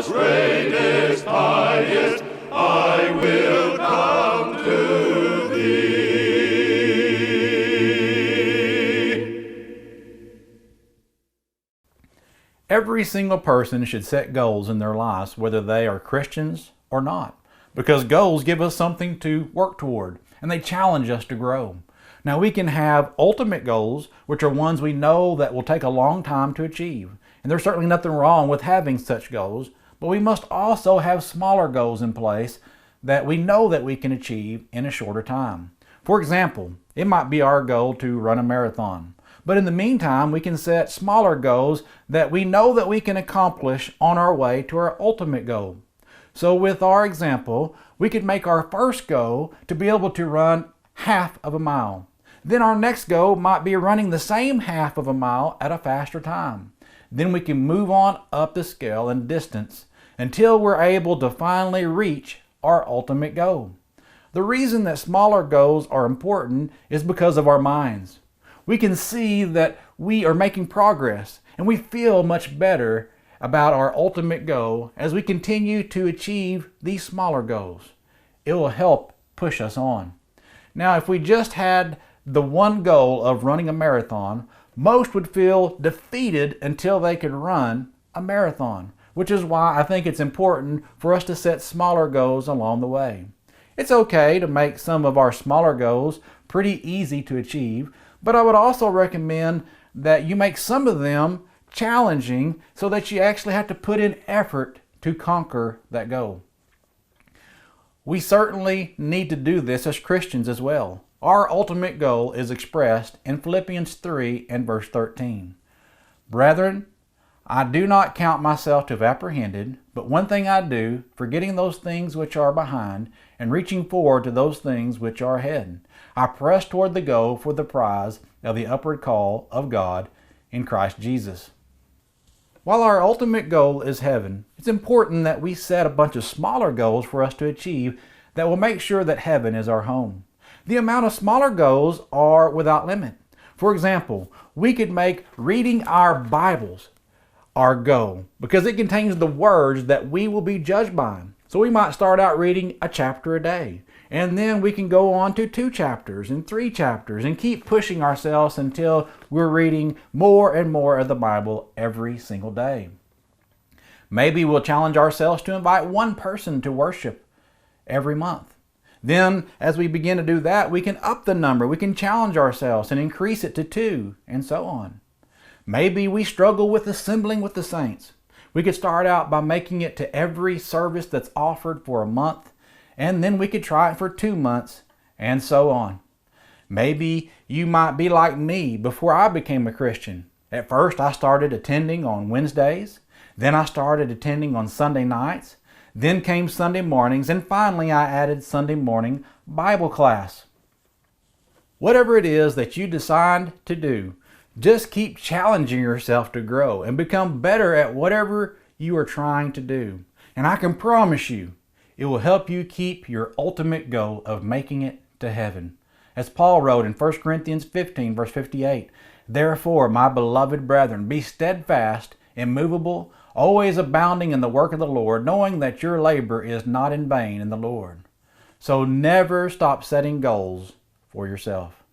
lowest, greatest, highest, I will come to thee. Every single person should set goals in their lives, whether they are Christians or not, because goals give us something to work toward, and they challenge us to grow. Now, we can have ultimate goals, which are ones we know that will take a long time to achieve. And there's certainly nothing wrong with having such goals, but we must also have smaller goals in place that we know that we can achieve in a shorter time. For example, it might be our goal to run a marathon. But in the meantime, we can set smaller goals that we know that we can accomplish on our way to our ultimate goal. So with our example, we could make our first goal to be able to run half of a mile. Then our next goal might be running the same half of a mile at a faster time. Then we can move on up the scale in distance until we're able to finally reach our ultimate goal. The reason that smaller goals are important is because of our minds. We can see that we are making progress and we feel much better about our ultimate goal as we continue to achieve these smaller goals. It will help push us on. Now, if we just had the one goal of running a marathon, most would feel defeated until they could run a marathon, which is why I think it's important for us to set smaller goals along the way. It's okay to make some of our smaller goals pretty easy to achieve, but I would also recommend that you make some of them challenging so that you actually have to put in effort to conquer that goal. We certainly need to do this as Christians as well. Our ultimate goal is expressed in Philippians 3 and verse 13. Brethren, I do not count myself to have apprehended, but one thing I do, forgetting those things which are behind, and reaching forward to those things which are ahead. I press toward the goal for the prize of the upward call of God in Christ Jesus. While our ultimate goal is heaven, it's important that we set a bunch of smaller goals for us to achieve that will make sure that heaven is our home. The amount of smaller goals are without limit. For example, we could make reading our Bibles our goal because it contains the words that we will be judged by. So we might start out reading a chapter a day, and then we can go on to 2 chapters and 3 chapters and keep pushing ourselves until we're reading more and more of the Bible every single day. Maybe we'll challenge ourselves to invite one person to worship every month. Then, as we begin to do that, we can up the number. We can challenge ourselves and increase it to 2, and so on. Maybe we struggle with assembling with the saints. We could start out by making it to every service that's offered for a month, and then we could try it for 2 months, and so on. Maybe you might be like me before I became a Christian. At first, I started attending on Wednesdays. Then I started attending on Sunday nights. Then came Sunday mornings, and finally I added Sunday morning Bible class. Whatever it is that you decide to do, just keep challenging yourself to grow and become better at whatever you are trying to do. And I can promise you, it will help you keep your ultimate goal of making it to heaven. As Paul wrote in 1 Corinthians 15, verse 58, Therefore, my beloved brethren, be steadfast, immovable, always abounding in the work of the Lord, knowing that your labor is not in vain in the Lord. So never stop setting goals for yourself.